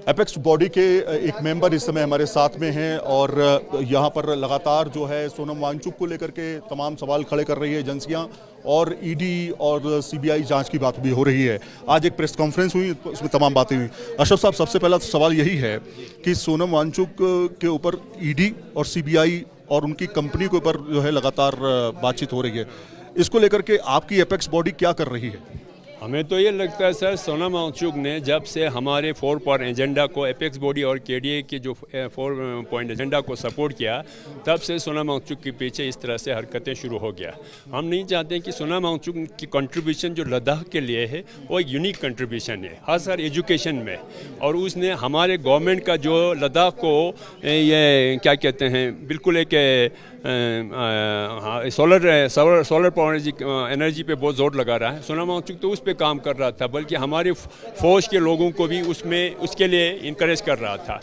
Apex body के एक member इस समय हमारे साथ में हैं और यहाँ पर लगातार जो है सोनम वांगचुक को लेकर के तमाम सवाल खड़े कर रही है एजेंसियाँ और ईडी और सीबीआई जांच की बात भी हो रही है। आज एक प्रेस कॉन्फ्रेंस हुई, उसमें तमाम बातें हुई। अशरफ साहब, सबसे पहला सवाल यही है कि सोनम वांगचुक के ऊपर ईडी और सीबीआई और उनकी कंपनी के ऊपर जो है लगातार बातचीत हो रही है, इसको लेकर के आपकी एपेक्स बॉडी क्या कर रही है? हमें तो ये लगता है सर, सोनम वांगचुक ने जब से हमारे 4 पॉइंट एजेंडा को, एपेक्स बॉडी और केडीए के जो 4 पॉइंट एजेंडा को सपोर्ट किया, तब से सोनम वांगचुक के पीछे इस तरह से हरकतें शुरू हो गया। हम नहीं चाहते कि सोनम वांगचुक की कंट्रीब्यूशन जो लद्दाख के लिए है वो एक यूनिक कंट्रीब्यूशन है, खासकर एजुकेशन में। और उसने हमारे गवर्नमेंट का जो लद्दाख को ये क्या कहते हैं, बिल्कुल एक सोलर पावर एनर्जी पे बहुत जोर लगा रहा है। सोनम वांगचुक तो उस पे काम कर रहा था, बल्कि हमारे फौज के लोगों को भी उसके लिए इनकरेज कर रहा था।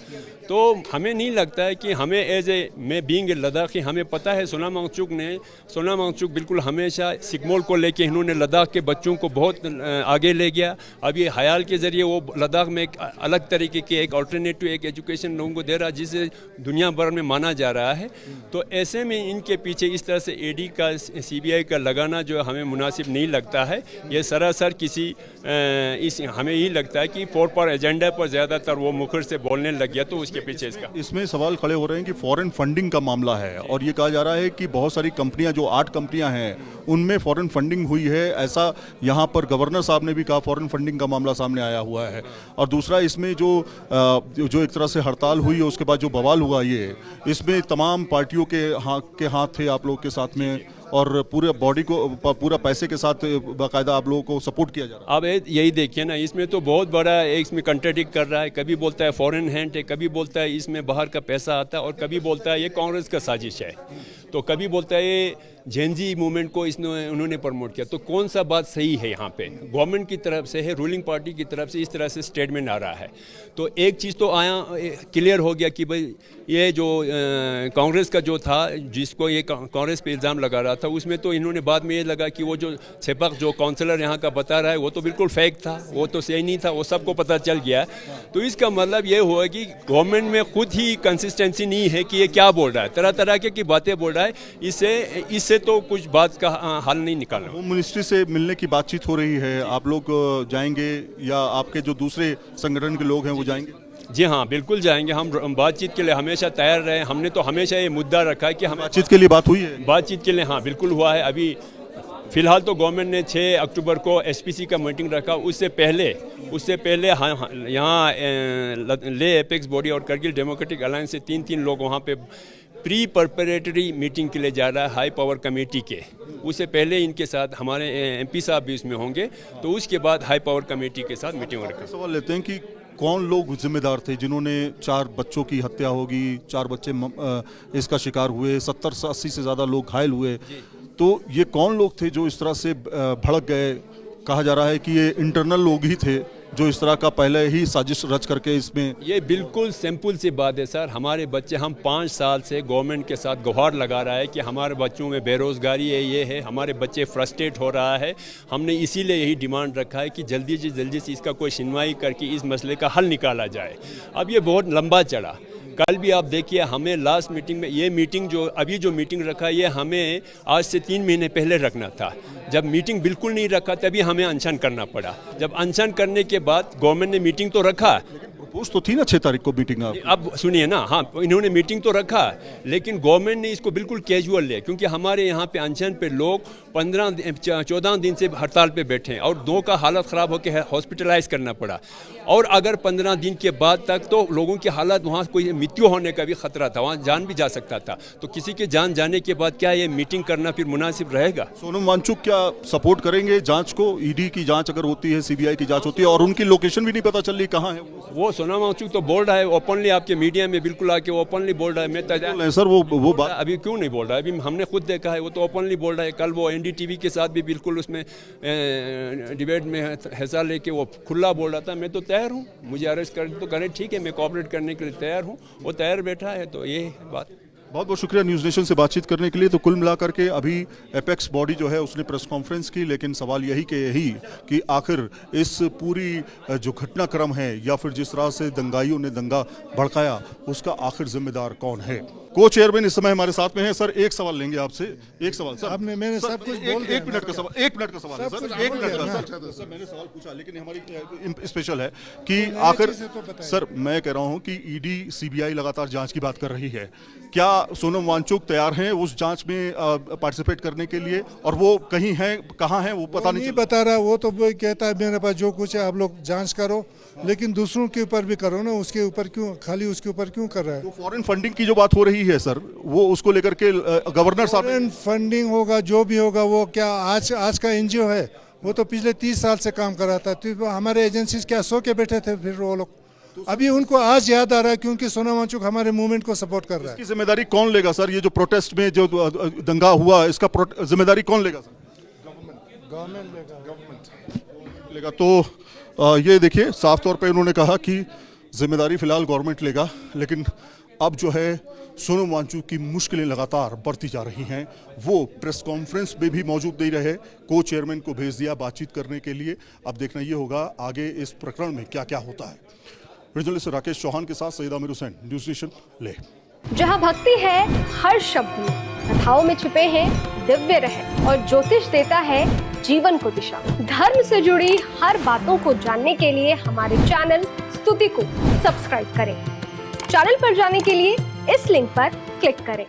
तो हमें नहीं लगता है कि हमें एज ए मैं बीइंग ए लद्दाखी, हमें पता है सोनम वांगचुक बिल्कुल हमेशा सिकमोल को लेके इन्होंने लद्दाख के बच्चों को बहुत आगे ले गया। अब ये हयाल के ज़रिए वो लद्दाख में एक अलग तरीके की एक अल्टरनेटिव एक एजुकेशन लोगों को दे रहा है, जिसे दुनिया भर में माना जा रहा है। तो ऐसे में इनके पीछे इस तरह से ईडी का, सीबीआई का लगाना जो हमें मुनासिब नहीं लगता है। ये सरासर हमें यही लगता है कि 4 पॉइंट एजेंडा पर ज़्यादातर वो मुखर से बोलने लग गया, तो उसके पीछे इसमें सवाल खड़े हो रहे हैं कि फॉरेन फंडिंग का मामला है और ये कहा जा रहा है कि बहुत सारी कंपनियां, जो 8 कंपनियां हैं, उनमें फॉरेन फंडिंग हुई है। ऐसा यहां पर गवर्नर साहब ने भी कहा, फॉरेन फंडिंग का मामला सामने आया हुआ है। और दूसरा, इसमें जो एक तरह से हड़ताल हुई है, उसके बाद जो बवाल हुआ, ये इसमें तमाम पार्टियों के हाथ थे आप लोग के साथ में, और पूरे बॉडी को पूरा पैसे के साथ बाकायदा आप लोगों को सपोर्ट किया जा रहा है। अब यही देखिए ना, इसमें तो बहुत बड़ा इसमें कंट्राडिक्ट कर रहा है। कभी बोलता है फॉरेन हैंड है, कभी बोलता है इसमें बाहर का पैसा आता है, और कभी बोलता है ये कांग्रेस का साजिश है, तो कभी बोलता है ये जेनजी मूवमेंट को उन्होंने प्रमोट किया। तो कौन सा बात सही है? यहाँ पे गवर्नमेंट की तरफ से है, रूलिंग पार्टी की तरफ से इस तरह से स्टेटमेंट आ रहा है। तो एक चीज़ तो क्लियर हो गया कि भाई ये जो कांग्रेस का जो था, जिसको ये कांग्रेस पे इल्ज़ाम लगा रहा था, उसमें तो इन्होंने बाद में ये लगा कि वो जो सेपक जो काउंसलर यहाँ का बता रहा है वो तो बिल्कुल फेक था, वो तो सही नहीं था, वो सबको पता चल गया। तो इसका मतलब ये हुआ कि गवर्नमेंट में खुद ही कंसिस्टेंसी नहीं है कि ये क्या बोल रहा है, तरह तरह की बातें बोल रहा है। इससे तो कुछ बात का हल नहीं निकालना। होम मिनिस्ट्री से मिलने की बातचीत हो रही है, आप लोग जाएंगे या आपके जो दूसरे संगठन के लोग हैं वो जाएंगे? जी हाँ, बिल्कुल जाएंगे। हम बातचीत के लिए हमेशा तैयार रहे। हमने तो हमेशा ये मुद्दा रखा है कि हम बातचीत के लिए बात हुई है। बातचीत के लिए हाँ बिल्कुल हुआ है। अभी फिलहाल तो गवर्नमेंट ने 6 अक्टूबर को एसपीसी का मीटिंग रखा। उससे पहले यहाँ ले एपेक्स बॉडी और करगिल डेमोक्रेटिक अलायंस से 3 लोग वहाँ पे प्री प्रिपरेटरी मीटिंग के लिए जा रहा है, हाई पावर कमेटी के। उससे पहले इनके साथ हमारे एमपी साहब भी इसमें होंगे, तो उसके बाद हाई पावर कमेटी के साथ मीटिंग रखा। सवाल लेते हैं कि कौन लोग जिम्मेदार थे जिन्होंने 4 बच्चों की हत्या होगी, 4 बच्चे इसका शिकार हुए, 70 से 80 से ज़्यादा लोग घायल हुए, तो ये कौन लोग थे जो इस तरह से भड़क गए? कहा जा रहा है कि ये इंटरनल लोग ही थे जो इस तरह का पहले ही साजिश रच करके इसमें। ये बिल्कुल सिंपल सी बात है सर। हमारे बच्चे, हम 5 साल से गवर्नमेंट के साथ गुहार लगा रहा है कि हमारे बच्चों में बेरोज़गारी है, ये है, हमारे बच्चे फ्रस्ट्रेट हो रहा है। हमने इसीलिए यही डिमांड रखा है कि जल्दी से इसका कोई सुनवाई करके इस मसले का हल निकाला जाए। अब ये बहुत लंबा चढ़ा। कल भी आप देखिए, हमें लास्ट मीटिंग में ये मीटिंग जो मीटिंग रखा है, ये हमें आज से 3 महीने पहले रखना था। जब मीटिंग बिल्कुल नहीं रखा तभी हमें अनशन करना पड़ा। जब अनशन करने के बाद गवर्नमेंट ने मीटिंग तो रखा, प्रपोज तो थी ना 6 तारीख को मीटिंग। अब सुनिए ना, हाँ इन्होंने मीटिंग तो रखा, लेकिन गवर्नमेंट ने इसको बिल्कुल कैजुअल लिया, क्योंकि हमारे यहाँ पे अनशन पे लोग 14 दिन से हड़ताल पे बैठे हैं और 2 का हालत ख़राब होकर हॉस्पिटलाइज करना पड़ा। और अगर 15 दिन के बाद तक तो लोगों की हालत, वहाँ कोई मृत्यु होने का भी खतरा था, वहाँ जान भी जा सकता था। तो किसी के जान जाने के बाद क्या ये मीटिंग करना फिर मुनासिब रहेगा? सोनम वांगचुक क्या सपोर्ट करेंगे जांच को? ईडी की जांच अगर होती है, सीबीआई की जांच होती है, और उनकी लोकेशन भी नहीं पता चल रही कहाँ है वो। सोनम वांगचुक तो बोल रहा है ओपनली, आपके मीडिया में बिल्कुल आके ओपनली बोल रहा है। मैं सर वो बात अभी क्यों नहीं बोल रहा है? अभी हमने खुद देखा है, वो तो ओपनली बोल रहा है। कल वो एनडीटीवी के साथ भी बिल्कुल उसमें डिबेट में हिस्सा लेके वो खुला बोल रहा था। मैं तो तैयार हूँ, मुझे अरेस्ट कर तो करें, ठीक है, मैं कोऑपरेट करने के लिए तैयार हूँ। वो तैयार बैठा है, तो ये बात। बहुत बहुत शुक्रिया न्यूज़ नेशन से बातचीत करने के लिए। तो कुल मिलाकर के अभी एपेक्स बॉडी जो है उसने प्रेस कॉन्फ्रेंस की, लेकिन सवाल यही कि आखिर इस पूरी जो घटनाक्रम है या फिर जिस तरह से दंगाइयों ने दंगा भड़काया उसका आखिर जिम्मेदार कौन है। को चेयरमैन इस समय हमारे साथ में हैं। सर एक सवाल लेंगे आपसे, एक सवाल सर। मैंने सब कुछ बोल दिया। एक मिनट का सवाल, एक मिनट का सवाल है सर, एक मिनट का सर मैंने सवाल पूछा, लेकिन हमारी स्पेशल है कि आखिर सर मैं कह रहा हूं कि ईडी सीबीआई लगातार जांच की बात कर रही है। क्या सोनम वांगचुक तैयार हैं उस जांच में पार्टिसिपेट करने के लिए, और वो कहीं हैं, कहां हैं वो पता नहीं बता रहा। वो तो वो कहता है मेरे पास जो कुछ है आप लोग जांच करो, लेकिन दूसरों के ऊपर भी करो ना, उसके ऊपर क्यों, खाली उसके ऊपर क्यों कर रहा है। तो फॉरेन फंडिंग की जो बात हो रही है सर, वो उसको लेकर के गवर्नर साहब, फॉरेन फंडिंग होगा जो भी होगा, वो क्या आज का एनजीओ है, वो तो पिछले 30 साल से काम कर रहा था। तो हमारे एजेंसीज क्या सो के बैठे थे फिर वो लोग, अभी उनको आज याद आ रहा है क्योंकि सोनम वांगचुक हमारे मूवमेंट को सपोर्ट कर रहा है। इसकी जिम्मेदारी कौन लेगा सर? ये जो प्रोटेस्ट में जो दंगा हुआ इसका जिम्मेदारी कौन लेगा सर? गवर्नमेंट लेगा। तो ये देखिए साफ तौर पे उन्होंने कहा कि जिम्मेदारी फिलहाल गवर्नमेंट लेगा, लेकिन अब जो है सोनम वांगचुक की मुश्किलें लगातार बढ़ती जा रही हैं। वो प्रेस कॉन्फ्रेंस में भी मौजूद नहीं रहे, को चेयरमैन को भेज दिया बातचीत करने के लिए। अब देखना ये होगा आगे इस प्रकरण में क्या क्या होता है। जर्नलिस्ट राकेश चौहान के साथ सईद आमिर हुसैन, न्यूज़ नेशन ले। जहाँ भक्ति है हर शब्द में, कथाओं में छिपे हैं दिव्य रहस्य और ज्योतिष देता है जीवन को दिशा। धर्म से जुड़ी हर बातों को जानने के लिए हमारे चैनल स्तुति को सब्सक्राइब करें। चैनल पर जाने के लिए इस लिंक पर क्लिक करें।